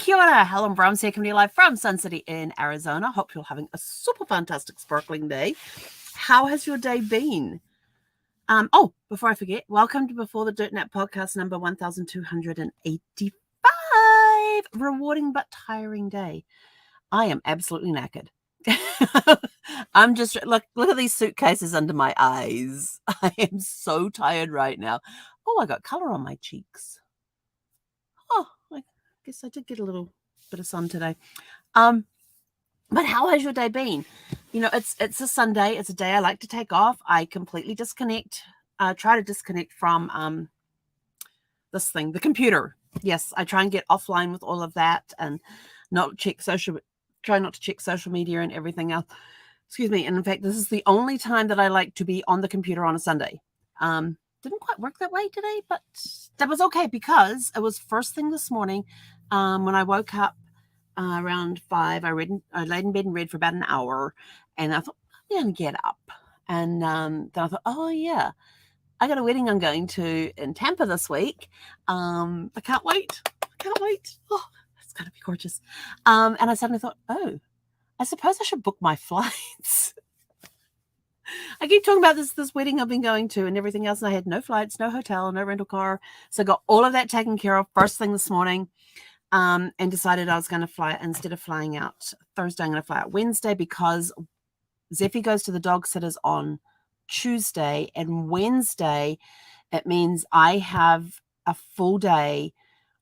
Kia ora, Helen Brahms here, coming to you live from Sun City in Arizona. Hope you're having a super fantastic, sparkling day. How has your day been? Before I forget, welcome to Before the Dirt Nap podcast number 1285. Rewarding but tiring day. I am absolutely knackered. I'm just look at these suitcases under my eyes. I am so tired right now. Oh, I got color on my cheeks. Oh, I guess I did get a little bit of sun today. But how has your day been? You know, it's a Sunday. It's a day I like to take off. I completely disconnect. Try to disconnect from this thing, the computer. Yes, I try and get offline with all of that and try not to check social media and everything else. Excuse me. And in fact, this is the only time that I like to be on the computer on a Sunday. Didn't quite work that way today, but that was okay because it was first thing this morning when I woke up. Around 5, I laid in bed and read for about an hour, and I thought, I'm going to get up. And then I thought, oh, yeah, I got a wedding I'm going to in Tampa this week. I can't wait. Oh, it's going to be gorgeous. And I suddenly thought, oh, I suppose I should book my flights. I keep talking about this wedding I've been going to and everything else, and I had no flights, no hotel, no rental car. So I got all of that taken care of first thing this morning. And decided I was going to fly, instead of flying out Thursday, I'm going to fly out Wednesday because Zeffie goes to the dog sitters on Tuesday, and Wednesday, it means I have a full day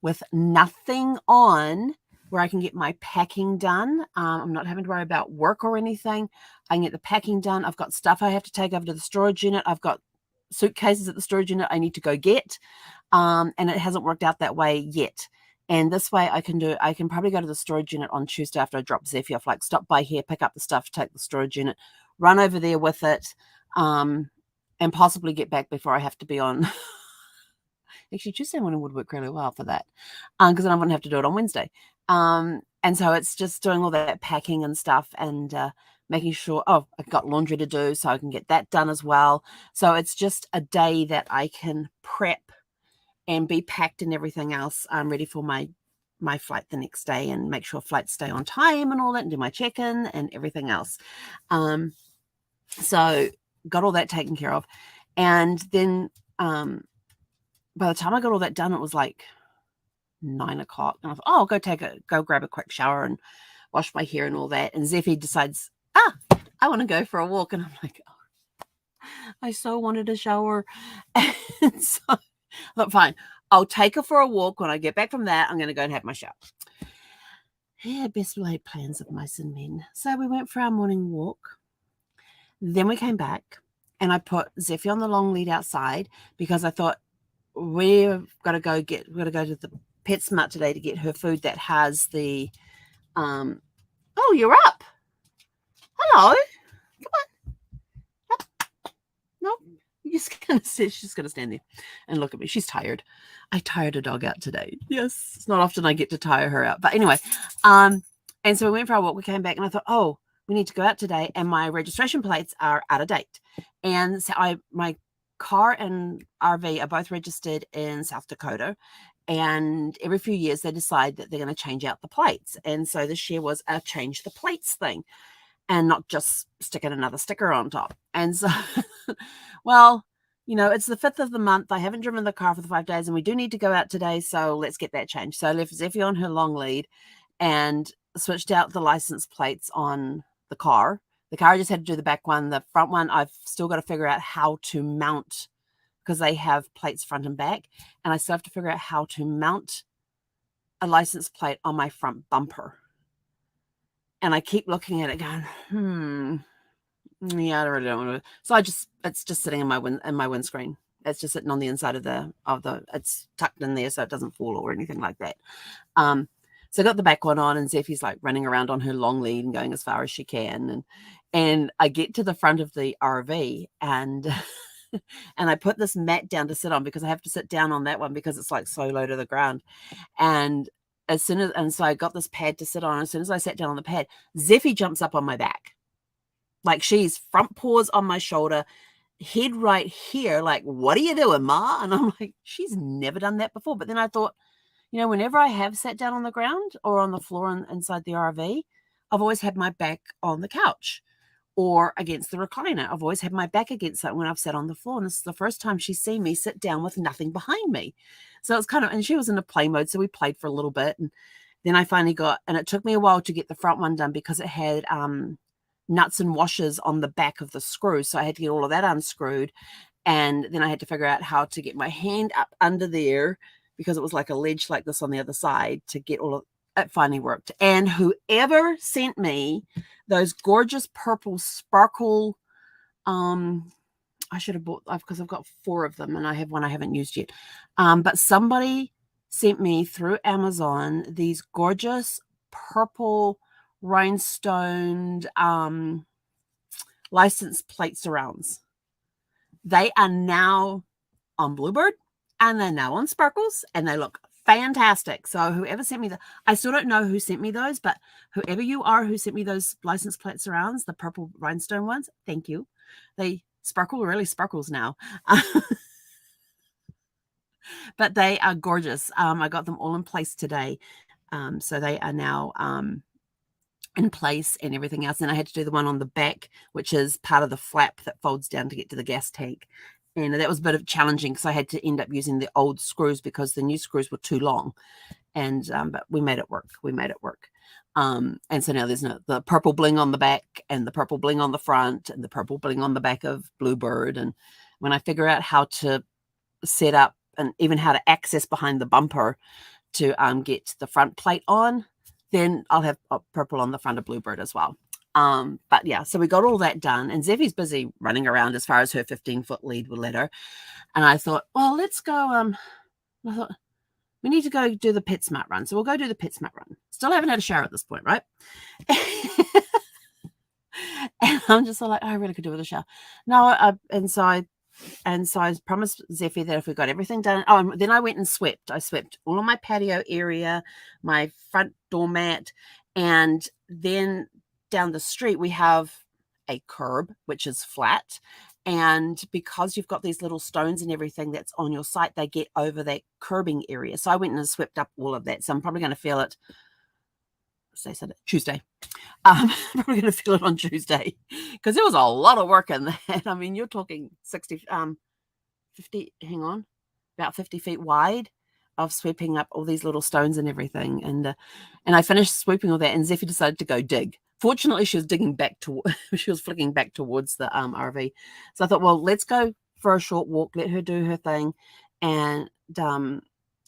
with nothing on where I can get my packing done. I'm not having to worry about work or anything. I can get the packing done. I've got stuff I have to take over to the storage unit. I've got suitcases at the storage unit I need to go get. And it hasn't worked out that way yet. And this way I can probably go to the storage unit on Tuesday after I drop Zeffie off, like stop by here, pick up the stuff, take the storage unit, run over there with it, and possibly get back before I have to be on. Actually, Tuesday morning would work really well for that because then I wouldn't have to do it on Wednesday. And so it's just doing all that packing and stuff and making sure, I've got laundry to do, so I can get that done as well. So it's just a day that I can prep and be packed and everything else. I'm ready for my flight the next day and make sure flights stay on time and all that and do my check-in and everything else. So got all that taken care of. And then by the time I got all that done, it was like 9 o'clock. And I thought, I'll go grab a quick shower and wash my hair and all that. And Zeffie decides, I want to go for a walk. And I'm like, oh, I so wanted a shower. And so look, fine. I'll take her for a walk. When I get back from that, I'm going to go and have my shower. Yeah, best laid plans of mice and men. So we went for our morning walk. Then we came back, and I put Zeffie on the long lead outside because I thought we've got to go to the PetSmart today to get her food that has the. Oh, you're up. Hello. Come on. No. She's just gonna stand there and look at me. She's tired. I tired a dog out today. Yes, it's not often I get to tire her out. But anyway, and so we went for our walk. We came back and I thought, oh, we need to go out today. And my registration plates are out of date. And so my car and RV are both registered in South Dakota. And every few years they decide that they're going to change out the plates. And so this year was a change the plates thing. And not just sticking another sticker on top. And so, well, you know, it's the 5th of the month. I haven't driven the car for the 5 days, and we do need to go out today. So let's get that changed. So I left Zeffie on her long lead and switched out the license plates on the car. The car, I just had to do the back one. The front one, I've still got to figure out how to mount because they have plates front and back. And I still have to figure out how to mount a license plate on my front bumper. And I keep looking at it going, yeah, I really don't want to. So it's just sitting in my windscreen. It's just sitting on the inside of the, it's tucked in there so it doesn't fall or anything like that. So I got the back one on and Zeffie's like running around on her long lead and going as far as she can. And I get to the front of the RV and, and I put this mat down to sit on because I have to sit down on that one because it's like so low to the ground. And so I got this pad to sit on. As soon as I sat down on the pad, Zeffie jumps up on my back. Like she's front paws on my shoulder, head right here. Like, what are you doing, Ma? And I'm like, she's never done that before. But then I thought, whenever I have sat down on the ground or on the floor inside the RV, I've always had my back on the couch or against the recliner. I've always had my back against that when I've sat on the floor. And this is the first time she's seen me sit down with nothing behind me. So it's and she was in a play mode. So we played for a little bit. And then I finally and it took me a while to get the front one done because it had nuts and washers on the back of the screw. So I had to get all of that unscrewed. And then I had to figure out how to get my hand up under there because it was like a ledge like this on the other side to get all of it. Finally worked. And whoever sent me those gorgeous purple sparkle, I should have bought, because I've got 4 of them and I have one I haven't used yet. But somebody sent me through Amazon these gorgeous purple rhinestoned license plate surrounds. They are now on Bluebird and they're now on Sparkles and they look fantastic. So whoever sent me I still don't know who sent me those, but whoever you are who sent me those license plate surrounds, the purple rhinestone ones, thank you. They sparkle, really sparkles now. But they are gorgeous. I got them all in place today. So they are now in place and everything else. And I had to do the one on the back, which is part of the flap that folds down to get to the gas tank. And that was a bit of challenging because I had to end up using the old screws because the new screws were too long. And but we made it work. And so now there's the purple bling on the back and the purple bling on the front and the purple bling on the back of Bluebird. And when I figure out how to set up and even how to access behind the bumper to get the front plate on, then I'll have purple on the front of Bluebird as well. But yeah, so we got all that done and Zeffie's busy running around as far as her 15-foot lead will let her. And I thought, well, let's go. I thought we need to go do the PetSmart run. So we'll go do the PetSmart run. Still haven't had a shower at this point, right? And I'm just like, oh, I really could do with a shower. No, and so I promised Zeffie that if we got everything done, and then I went and swept. I swept all of my patio area, my front doormat, and then down the street we have a curb, which is flat. And because you've got these little stones and everything that's on your site, they get over that curbing area. So I went and swept up all of that. So I'm probably going to feel it Tuesday. I'm probably going to feel it on Tuesday because there was a lot of work in that. I mean, you're talking 50, about 50 feet wide of sweeping up all these little stones and everything. And I finished sweeping all that and Zeffie decided to go dig. Fortunately, she was digging she was flicking back towards the RV. So I thought, well, let's go for a short walk, let her do her thing, and then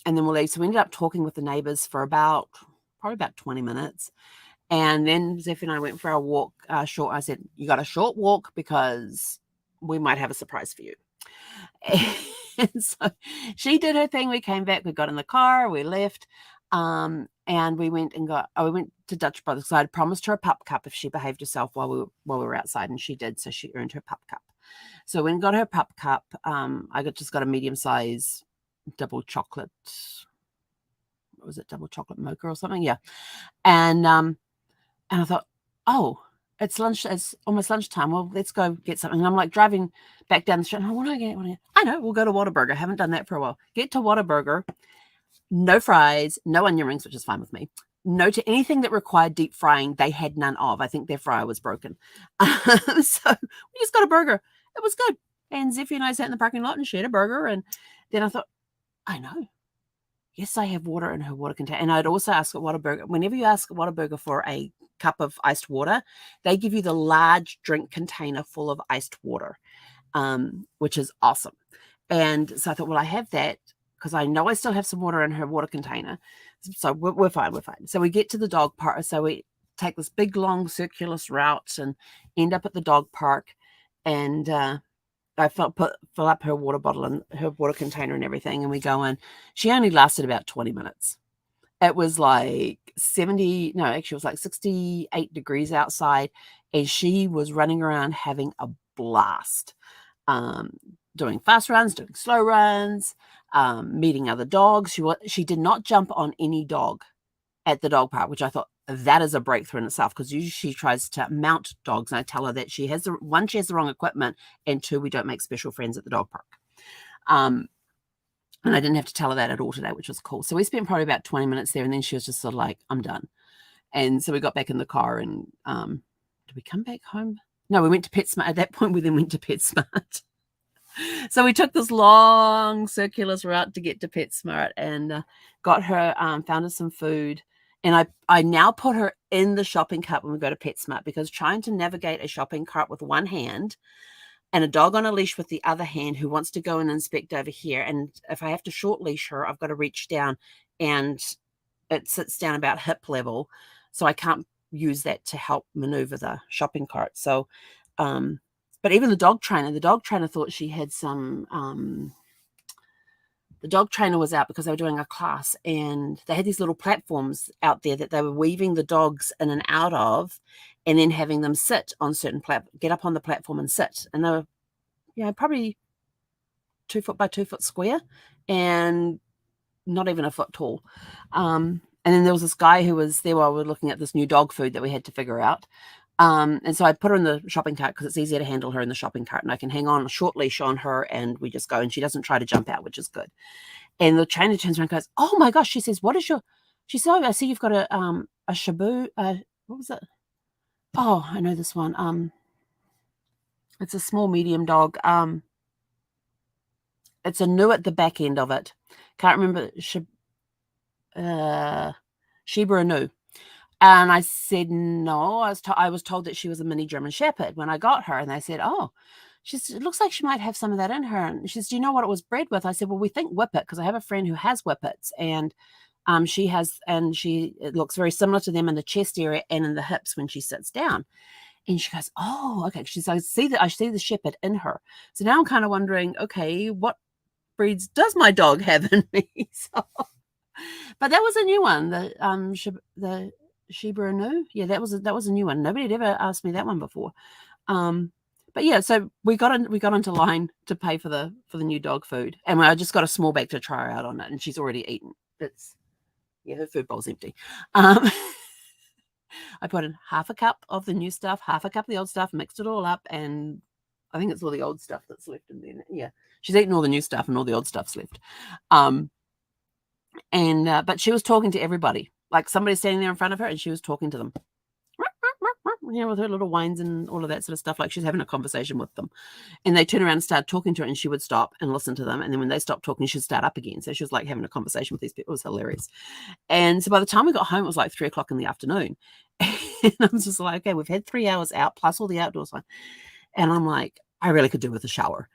we'll leave. So we ended up talking with the neighbors for probably about 20 minutes. And then Zeffie and I went for our walk short. I said, you got a short walk because we might have a surprise for you. And so she did her thing. We came back, we got in the car, we left. And we went to Dutch Brothers because I had promised her a pup cup if she behaved herself while we were outside, and she did. So she earned her pup cup. So when we got her pup cup, I just got a medium size double chocolate. What was it? Double chocolate mocha or something? Yeah. And I thought, oh, it's lunch. It's almost lunchtime. Well, let's go get something. And I'm like driving back down the street. What do I get? I know. We'll go to Whataburger. I haven't done that for a while. Get to Whataburger. No fries, no onion rings, which is fine with me. No to anything that required deep frying. They had none of. I think their fryer was broken. So we just got a burger. It was good. And Zeffie and I sat in the parking lot and shared a burger. And then I thought, I know. Yes, I have water in her water container. And I'd also ask at Whataburger, whenever you ask at Whataburger for a cup of iced water, they give you the large drink container full of iced water, which is awesome. And so I thought, well, I have that because I know I still have some water in her water container. So we're fine. So we get to the dog park. So we take this big, long, circular route and end up at the dog park. And I fill up her water bottle and her water container and everything. And we go in. She only lasted about 20 minutes. It was like 68 degrees outside. And she was running around having a blast. Doing fast runs, doing slow runs, meeting other dogs. She did not jump on any dog at the dog park, which I thought that is a breakthrough in itself because usually she tries to mount dogs. And I tell her that she has the wrong equipment, and 2, we don't make special friends at the dog park. And I didn't have to tell her that at all today, which was cool. So we spent probably about 20 minutes there, and then she was just sort of like, I'm done. And so we got back in the car and did we come back home? No, we went to PetSmart. At that point, we then went to PetSmart. So we took this long circular route to get to PetSmart and got her, found her some food. And I now put her in the shopping cart when we go to PetSmart, because trying to navigate a shopping cart with one hand and a dog on a leash with the other hand who wants to go and inspect over here. And if I have to short leash her, I've got to reach down, and it sits down about hip level. So I can't use that to help maneuver the shopping cart. So, but even the dog trainer thought she had some, the dog trainer was out because they were doing a class, and they had these little platforms out there that they were weaving the dogs in and out of, and then having them sit on certain get up on the platform and sit. And they were, probably 2 foot by 2 foot square and not even a foot tall. And then there was this guy who was there while we were looking at this new dog food that we had to figure out. And so I put her in the shopping cart because it's easier to handle her in the shopping cart, and I can hang on a short leash on her and we just go, and she doesn't try to jump out, which is good. And the trainer turns around and goes, oh my gosh, she says, she said, oh, I see you've got a Shabu, what was it? Oh, I know this one. It's a small medium dog. It's a new at the back end of it. Can't remember. Shiba Inu. And I said, no, I was told that she was a mini German Shepherd when I got her. And they said, oh, it looks like she might have some of that in her. And she says, do you know what it was bred with? I said, well, we think Whippet, because I have a friend who has Whippets, and it looks very similar to them in the chest area and in the hips when she sits down. And she goes, oh, okay. She says, I see the Shepherd in her. So now I'm kind of wondering, okay, what breeds does my dog have in me? But that was a new one. The Shiba Inu. Yeah, that was a new one. Nobody had ever asked me that one before. But yeah, so we got into line to pay for the new dog food, and I just got a small bag to try her out on it, and she's already eaten. Her food bowl's empty. I put in half a cup of the new stuff, half a cup of the old stuff, mixed it all up, and I think it's all the old stuff that's left in there. Yeah, she's eaten all the new stuff, and all the old stuff's left. But she was talking to everybody, like somebody standing there in front of her, and she was talking to them. With her little whines and all of that sort of stuff, like she's having a conversation with them. And they turn around and start talking to her, and she would stop and listen to them. And then when they stopped talking, she'd start up again. So she was like having a conversation with these people. It was hilarious. And so by the time we got home, it was like 3:00 in the afternoon. And I was just like, okay, we've had 3 hours out plus all the outdoors time. And I'm like, I really could do with a shower.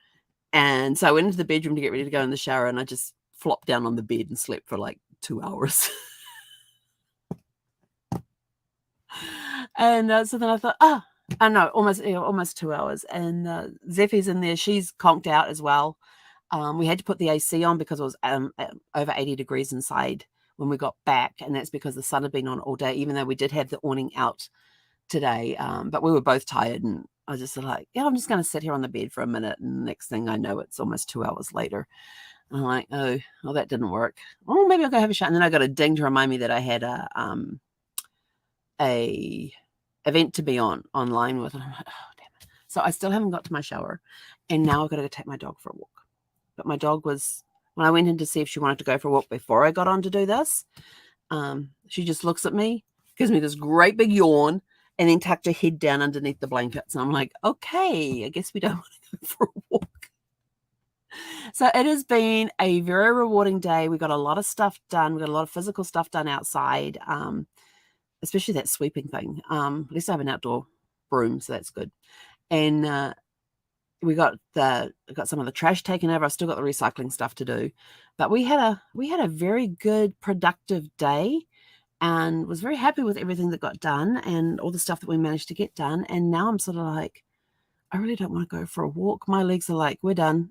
And so I went into the bedroom to get ready to go in the shower, and I just flopped down on the bed and slept for like 2 hours. And so then I thought, I know, almost 2 hours. And Zeffie's in there. She's conked out as well. We had to put the AC on because it was over 80 degrees inside when we got back. And that's because the sun had been on all day, even though we did have the awning out today. But we were both tired, and I was just like, I'm just going to sit here on the bed for a minute. And next thing I know, it's almost 2 hours later. And I'm like, oh, that didn't work. Oh, maybe I'll go have a shower. And then I got a ding to remind me that I had a event to be online with. And I'm like, oh, damn it. So I still haven't got to my shower. And now I've got to go take my dog for a walk. But my dog was, when I went in to see if she wanted to go for a walk before I got on to do this, she just looks at me, gives me this great big yawn, and then tucked her head down underneath the blankets. And I'm like, okay, I guess we don't want to go for a walk. So it has been a very rewarding day. We got a lot of stuff done. We got a lot of physical stuff done outside, especially that sweeping thing. At least I have an outdoor broom, so that's good. And we got some of the trash taken over. I've still got the recycling stuff to do, but we had a very good, productive day, and was very happy with everything that got done and all the stuff that we managed to get done. And now I'm sort of like, I really don't want to go for a walk. My legs are like, we're done.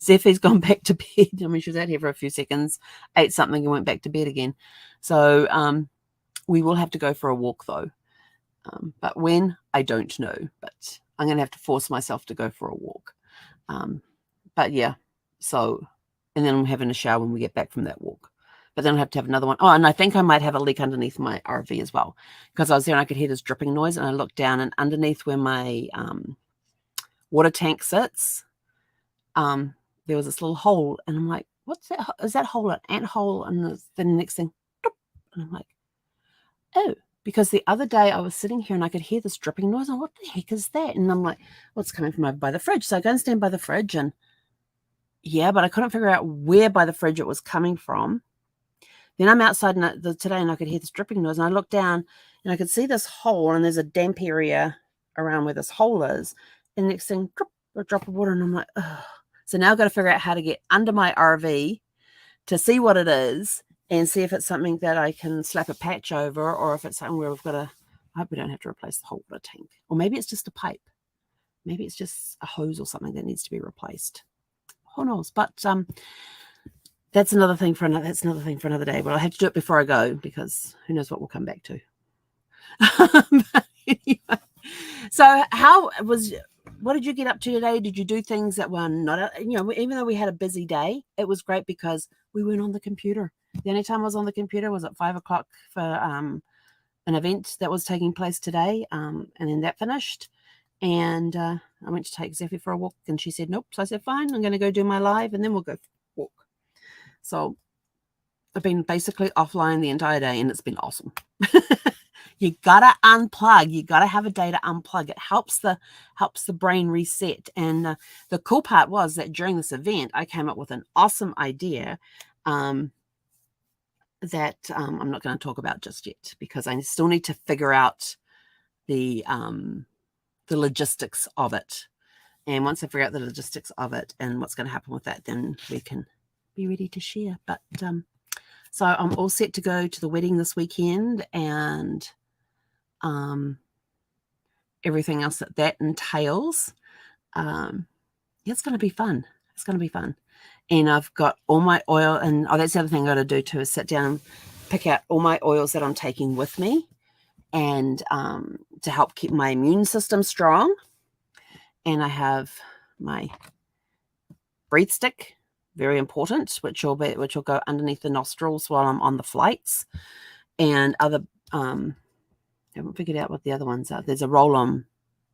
Zeffie's gone back to bed. I mean, she was out here for a few seconds, ate something and went back to bed again. So we will have to go for a walk though. But when, I don't know. But I'm going to have to force myself to go for a walk. But yeah, so, and then I'm having a shower when we get back from that walk. But then I'll have to have another one. Oh, and I think I might have a leak underneath my RV as well, because I was there and I could hear this dripping noise, and I looked down, and underneath where my water tank sits, there was this little hole, and I'm like, what's that? Is that hole an ant hole? And then the next thing, and I'm like, oh, because the other day I was sitting here and I could hear this dripping noise. And what the heck is that? And I'm like, what's coming from over by the fridge? So I go and stand by the fridge, and yeah, but I couldn't figure out where by the fridge it was coming from. Then I'm outside today and I could hear this dripping noise, and I looked down and I could see this hole, and there's a damp area around where this hole is. And next thing, a drop of water, and I'm like, oh. So now I've got to figure out how to get under my RV to see what it is and see if it's something that I can slap a patch over, or if it's something where we've got to, I hope we don't have to replace the whole water tank. Or maybe it's just a pipe. Maybe it's just a hose or something that needs to be replaced. Who knows? But that's another thing for another day. But I'll have to do it before I go, because who knows what we'll come back to. But anyway, so what did you get up to today? Did you do things that were not, even though we had a busy day, it was great because we weren't on the computer. The only time I was on the computer was at 5 o'clock for an event that was taking place today. And then that finished. And I went to take Zephy for a walk, and she said, nope. So I said, fine, I'm going to go do my live, and then we'll go walk. So I've been basically offline the entire day, and it's been awesome. You gotta unplug. You gotta have a day to unplug. It helps the brain reset. And the cool part was that during this event, I came up with an awesome idea that I'm not going to talk about just yet, because I still need to figure out the logistics of it. And once I figure out the logistics of it and what's going to happen with that, then we can be ready to share. But so I'm all set to go to the wedding this weekend, and everything else that entails. It's going to be fun. It's going to be fun. And I've got all my oil, and that's the other thing I got to do too, is sit down and pick out all my oils that I'm taking with me, and to help keep my immune system strong. And I have my breathe stick, very important, which will go underneath the nostrils while I'm on the flights, and other I haven't figured out what the other ones are. There's a roll-on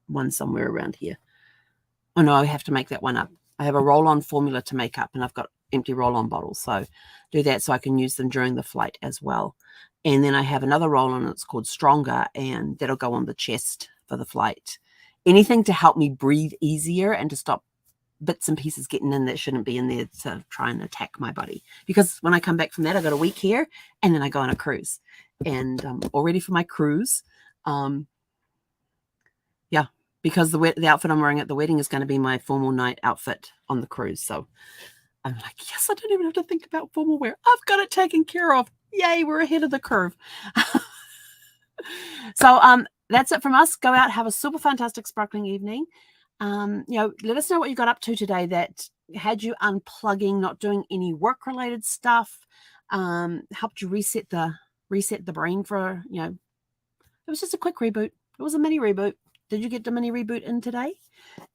one somewhere around here. Oh no, I have to make that one up. I have a roll-on formula to make up, and I've got empty roll-on bottles. So do that so I can use them during the flight as well. And then I have another roll-on, it's called Stronger, and that'll go on the chest for the flight. Anything to help me breathe easier and to stop bits and pieces getting in that shouldn't be in there to try and attack my body. Because when I come back from that, I got a week here, and then I go on a cruise. And all ready for my cruise. Yeah, because the outfit I'm wearing at the wedding is going to be my formal night outfit on the cruise. So I'm like, yes, I don't even have to think about formal wear. I've got it taken care of. Yay, we're ahead of the curve. So that's it from us. Go out, have a super fantastic sparkling evening. Let us know what you got up to today that had you unplugging, not doing any work-related stuff, helped you reset the brain for, it was just a quick reboot. It was a mini reboot. Did you get the mini reboot in today?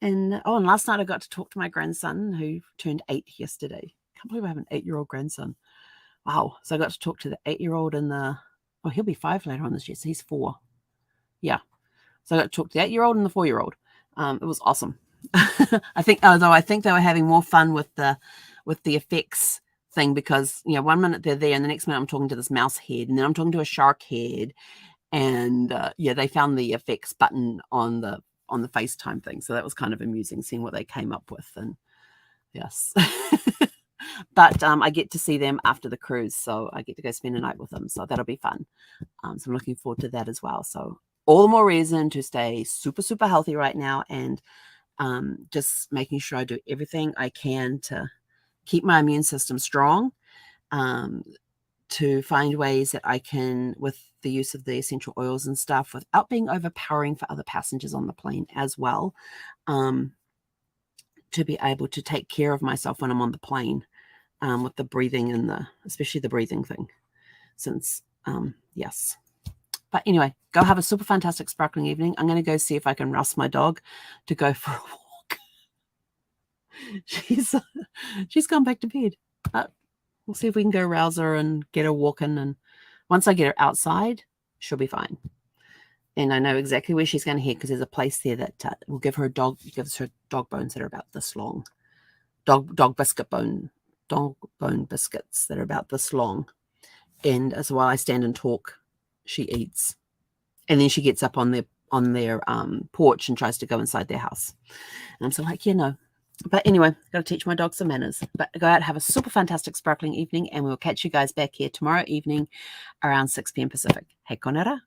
And last night I got to talk to my grandson, who turned 8 yesterday. Can't believe I have an 8-year-old grandson. Wow. So I got to talk to the 8-year-old and he'll be 5 later on this year. So he's 4. Yeah. So I got to talk to the 8-year-old and the 4-year-old. It was awesome. I think they were having more fun with the effects thing, because, 1 minute they're there and the next minute I'm talking to this mouse head, and then I'm talking to a shark head. And they found the effects button on the FaceTime thing. So that was kind of amusing, seeing what they came up with. And yes. But I get to see them after the cruise, so I get to go spend a night with them. So that'll be fun. So I'm looking forward to that as well. So all the more reason to stay super, super healthy right now, and just making sure I do everything I can to keep my immune system strong, to find ways that I can, with the use of the essential oils and stuff, without being overpowering for other passengers on the plane as well, to be able to take care of myself when I'm on the plane, with the breathing and especially the breathing thing, since, yes. But anyway, go have a super fantastic sparkling evening. I'm going to go see if I can rouse my dog to go for a walk. She's gone back to bed. We'll see if we can go rouse her and get her walking. And once I get her outside, she'll be fine. And I know exactly where she's going to head, because there's a place there that will gives her dog bones that are about this long. dog bone biscuits that are about this long. And as while I stand and talk, she eats. And then she gets up on their porch and tries to go inside their house. And I'm so like, yeah, no. But anyway, got to teach my dog some manners. But go out, have a super fantastic sparkling evening, and we'll catch you guys back here tomorrow evening around 6 p.m. Pacific. Hei konera.